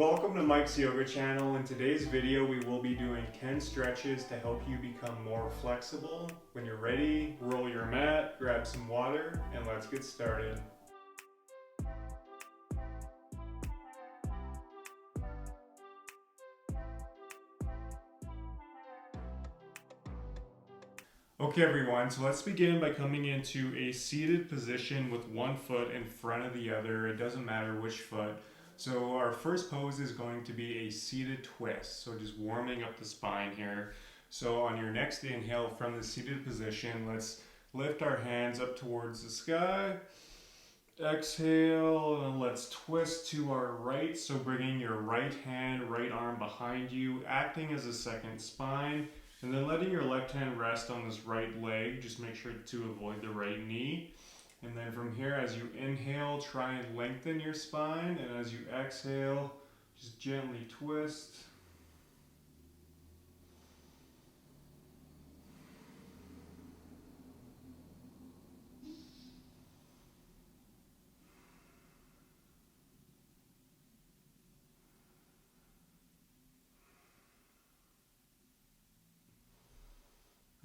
Welcome to Mike's Yoga channel. In today's video, we will be doing 10 stretches to help you become more flexible. When you're ready, roll your mat, grab some water, and let's get started. Okay everyone, so let's begin by coming into a seated position with one foot in front of the other. It doesn't matter which foot. So our first pose is going to be a seated twist. So just warming up the spine here. So on your next inhale from the seated position, let's lift our hands up towards the sky. Exhale, and let's twist to our right. So bringing your right hand, right arm behind you, acting as a second spine. And then letting your left hand rest on this right leg. Just make sure to avoid the right knee. And then from here, as you inhale, try and lengthen your spine. And as you exhale, just gently twist.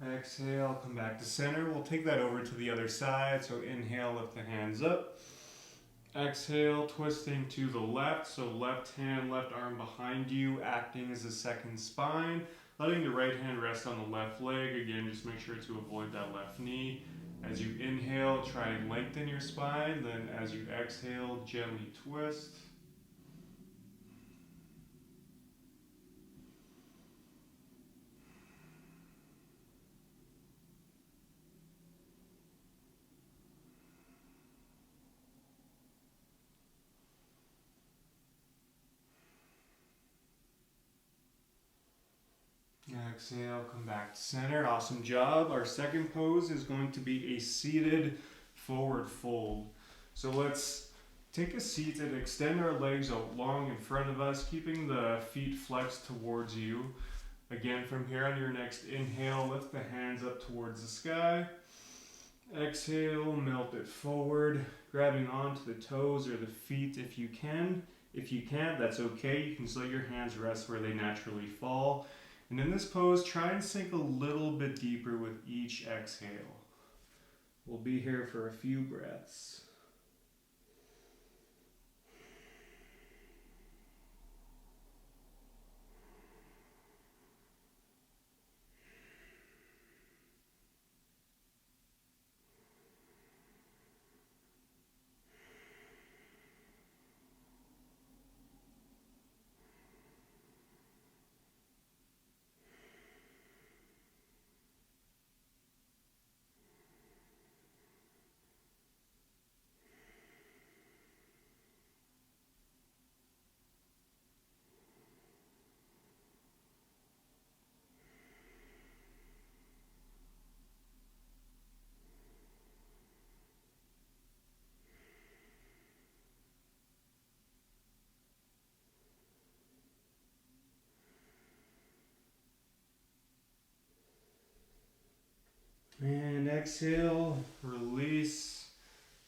Exhale, come back to center. We'll take that over to the other side. So inhale, lift the hands up. Exhale, twisting to the left. So left hand, left arm behind you, acting as a second spine. Letting the right hand rest on the left leg. Again, just make sure to avoid that left knee. As you inhale, try and lengthen your spine. Then as you exhale, gently twist. Exhale, come back to center. Awesome job. Our second pose is going to be a seated forward fold. So let's take a seat and extend our legs out long in front of us, keeping the feet flexed towards you. Again, from here on your next inhale, lift the hands up towards the sky. Exhale, melt it forward, grabbing onto the toes or the feet if you can. If you can't, that's okay. You can just let your hands rest where they naturally fall. And in this pose, try and sink a little bit deeper with each exhale. We'll be here for a few breaths. And exhale, release,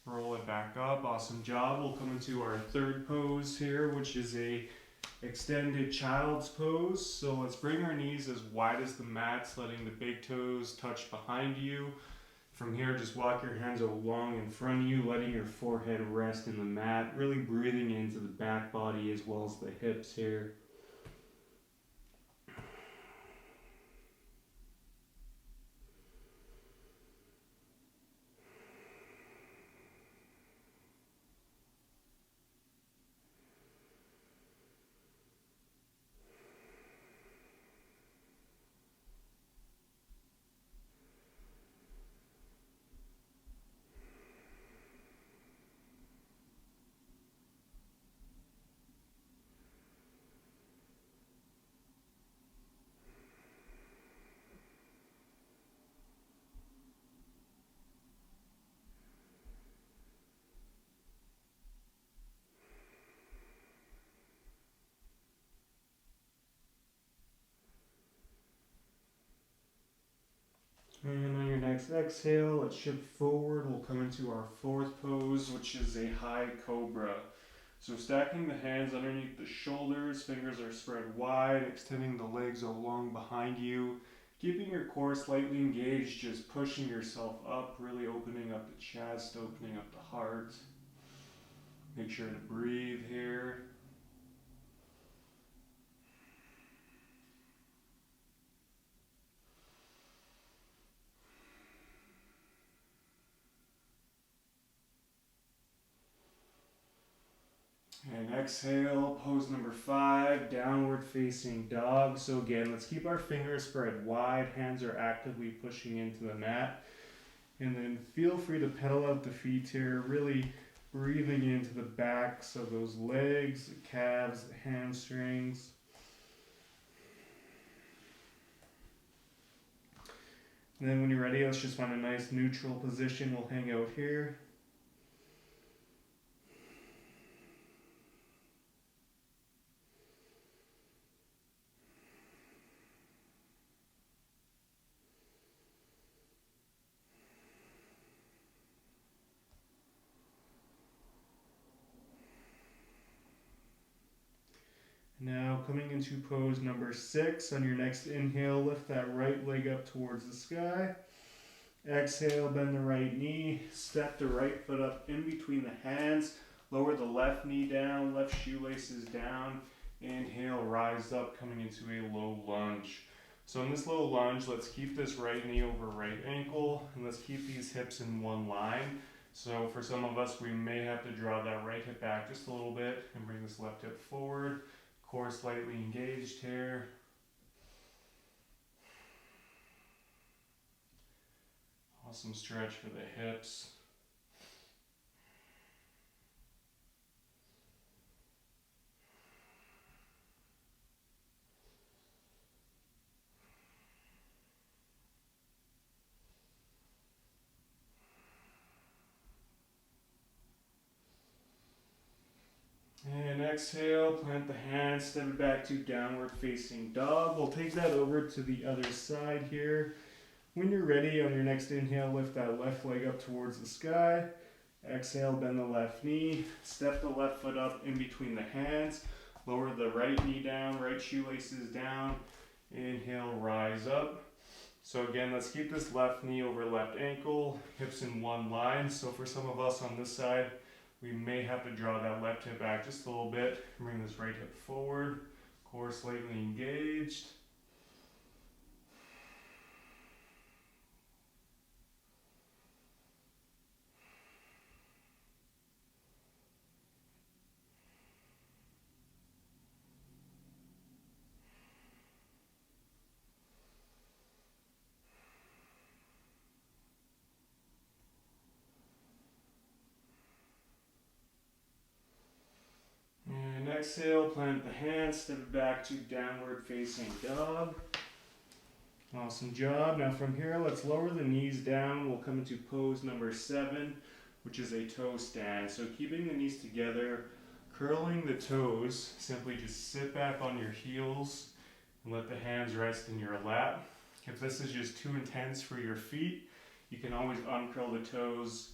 roll it back up. Awesome job. We'll come into our third pose here, which is a extended child's pose. So let's bring our knees as wide as the mats, letting the big toes touch behind you. From here, just walk your hands along in front of you, letting your forehead rest in the mat, really breathing into the back body as well as the hips here. And on your next exhale, let's shift forward. We'll come into our fourth pose, which is a high cobra. So stacking the hands underneath the shoulders, fingers are spread wide, extending the legs along behind you, keeping your core slightly engaged, just pushing yourself up, really opening up the chest, opening up the heart. Make sure to breathe here. And exhale, pose number 5, downward facing dog. So again, let's keep our fingers spread wide, hands are actively pushing into the mat. And then feel free to pedal out the feet here, really breathing into the backs of those legs, calves, hamstrings. And then when you're ready, let's just find a nice neutral position. We'll hang out here. Now coming into pose number 6, on your next inhale, lift that right leg up towards the sky. Exhale, bend the right knee, step the right foot up in between the hands, lower the left knee down, left shoelaces down. Inhale, rise up, coming into a low lunge. So in this low lunge, let's keep this right knee over right ankle, and let's keep these hips in one line. So for some of us, we may have to draw that right hip back just a little bit and bring this left hip forward. Core slightly engaged here. Awesome stretch for the hips. And exhale, plant the hands, step it back to downward facing dog. We'll take that over to the other side here. When you're ready, on your next inhale, lift that left leg up towards the sky. Exhale, bend the left knee, step the left foot up in between the hands, lower the right knee down, right shoelaces down. Inhale, rise up. So again, let's keep this left knee over left ankle, hips in one line. So for some of us on this side, we may have to draw that left hip back just a little bit and bring this right hip forward, core slightly engaged. And exhale, plant the hands, step it back to downward facing dog. Awesome job. Now from here, let's lower the knees down. We'll come into pose number 7, which is a toe stand. So keeping the knees together, curling the toes, simply just sit back on your heels and let the hands rest in your lap. If this is just too intense for your feet, you can always uncurl the toes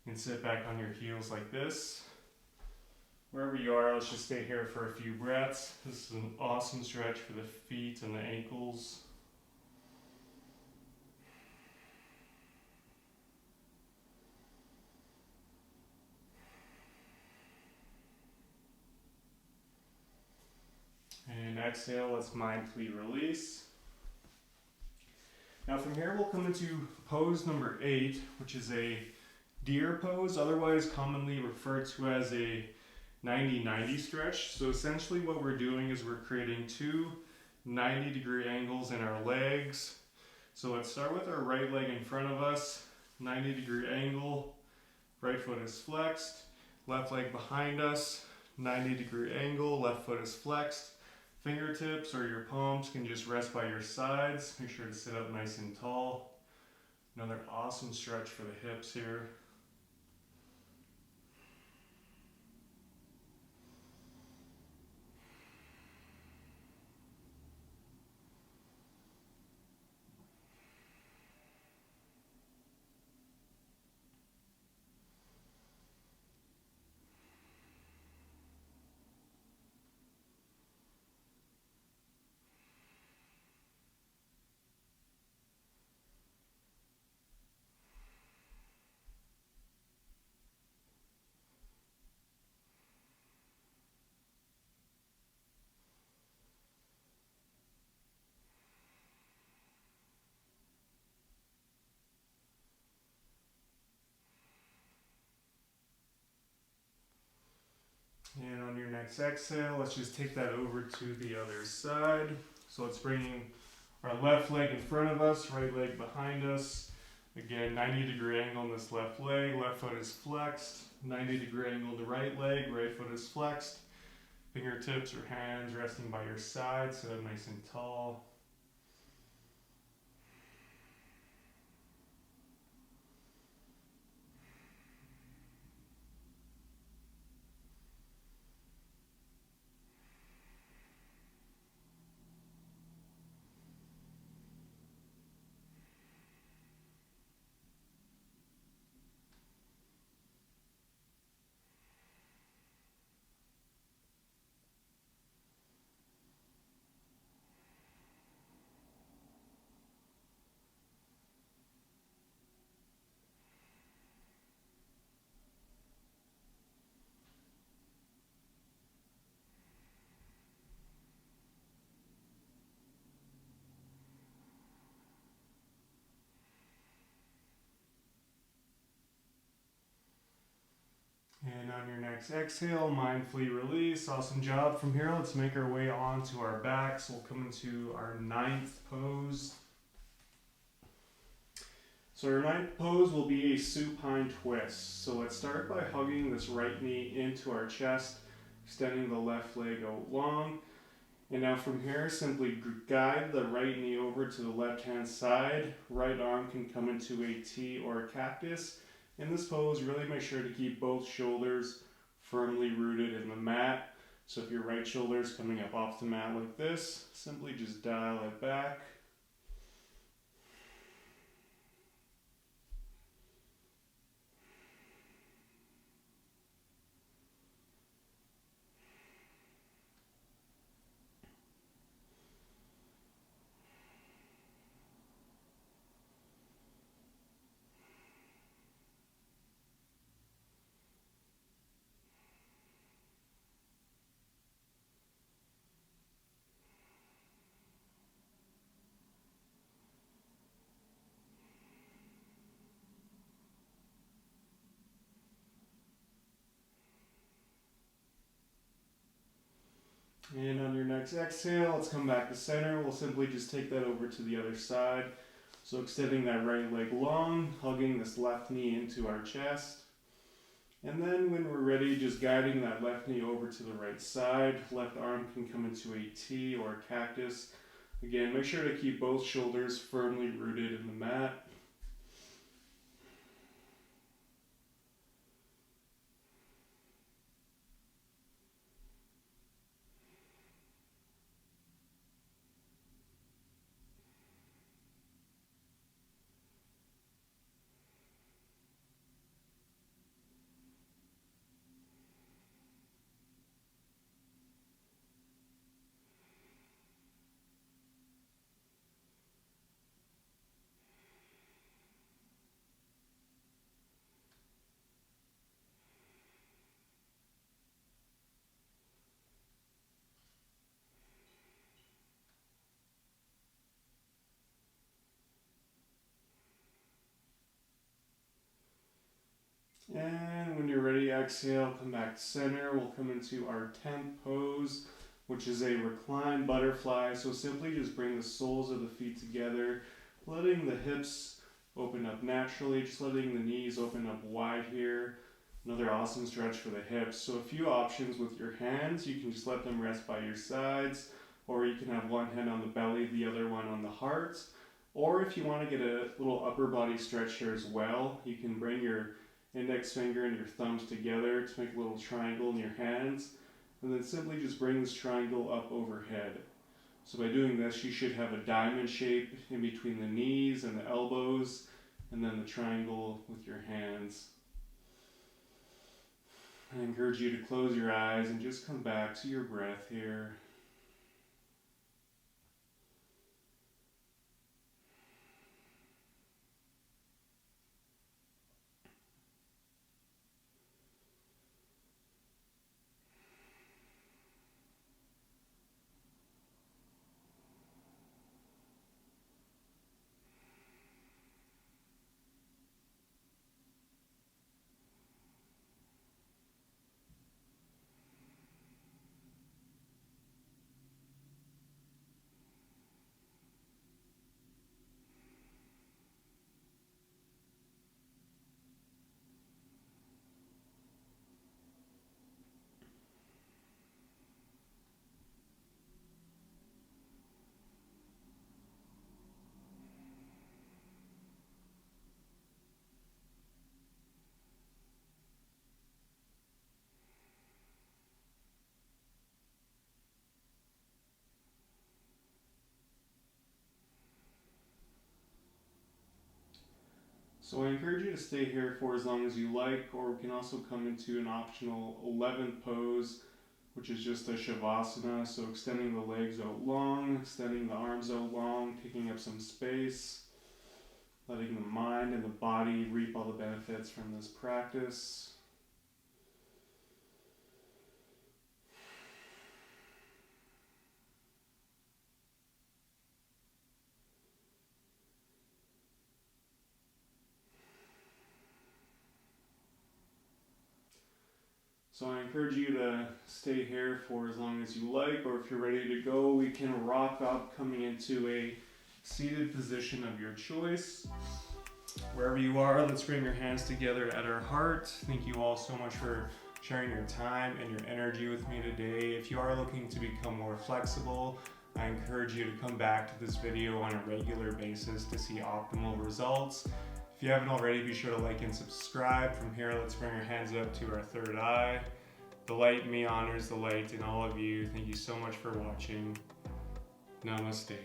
and sit back on your heels like this. Wherever you are, let's just stay here for a few breaths. This is an awesome stretch for the feet and the ankles. And exhale, let's mindfully release. Now from here, we'll come into pose number 8, which is a deer pose, otherwise commonly referred to as a 90-90 stretch. So essentially what we're doing is we're creating 2 90-degree angles in our legs. So let's start with our right leg in front of us, 90-degree angle, right foot is flexed, left leg behind us, 90-degree angle, left foot is flexed. Fingertips or your palms can just rest by your sides. Make sure to sit up nice and tall. Another awesome stretch for the hips here. next exhale, let's just take that over to the other side. So let's bring our left leg in front of us, right leg behind us. Again, 90-degree angle in this left leg, left foot is flexed. 90-degree angle in the right leg, right foot is flexed. Fingertips or hands resting by your side, sit up nice and tall. And on your next exhale, mindfully release. Awesome job. From here, let's make our way onto our backs. We'll come into our 9th pose. So our 9th pose will be a supine twist. So let's start by hugging this right knee into our chest, extending the left leg out long. And now from here, simply guide the right knee over to the left-hand side. Right arm can come into a T or a cactus. In this pose, really make sure to keep both shoulders firmly rooted in the mat. So if your right shoulder is coming up off the mat like this, simply just dial it back. And on your next exhale, let's come back to center. We'll simply just take that over to the other side. So extending that right leg long, hugging this left knee into our chest. And then when we're ready, just guiding that left knee over to the right side. Left arm can come into a T or a cactus. Again, make sure to keep both shoulders firmly rooted in the mat. And when you're ready, exhale, come back to center. We'll come into our 10th pose, which is a reclined butterfly. So simply just bring the soles of the feet together, letting the hips open up naturally, just letting the knees open up wide here. Another awesome stretch for the hips. So a few options with your hands. You can just let them rest by your sides, or you can have one hand on the belly, the other one on the heart. Or if you want to get a little upper body stretch here as well, you can bring your index finger and your thumbs together to make a little triangle in your hands, and then simply just bring this triangle up overhead. So by doing this, you should have a diamond shape in between the knees and the elbows, and then the triangle with your hands. I encourage you to close your eyes and just come back to your breath here. So I encourage you to stay here for as long as you like, or we can also come into an optional 11th pose, which is just a Shavasana. So extending the legs out long, extending the arms out long, taking up some space, letting the mind and the body reap all the benefits from this practice. So I encourage you to stay here for as long as you like, or if you're ready to go, we can rock up coming into a seated position of your choice. Wherever you are, let's bring your hands together at our heart. Thank you all so much for sharing your time and your energy with me today. If you are looking to become more flexible, I encourage you to come back to this video on a regular basis to see optimal results. If you haven't already, be sure to like and subscribe. From here, let's bring our hands up to our third eye. The light in me honors the light in all of you. Thank you so much for watching. Namaste.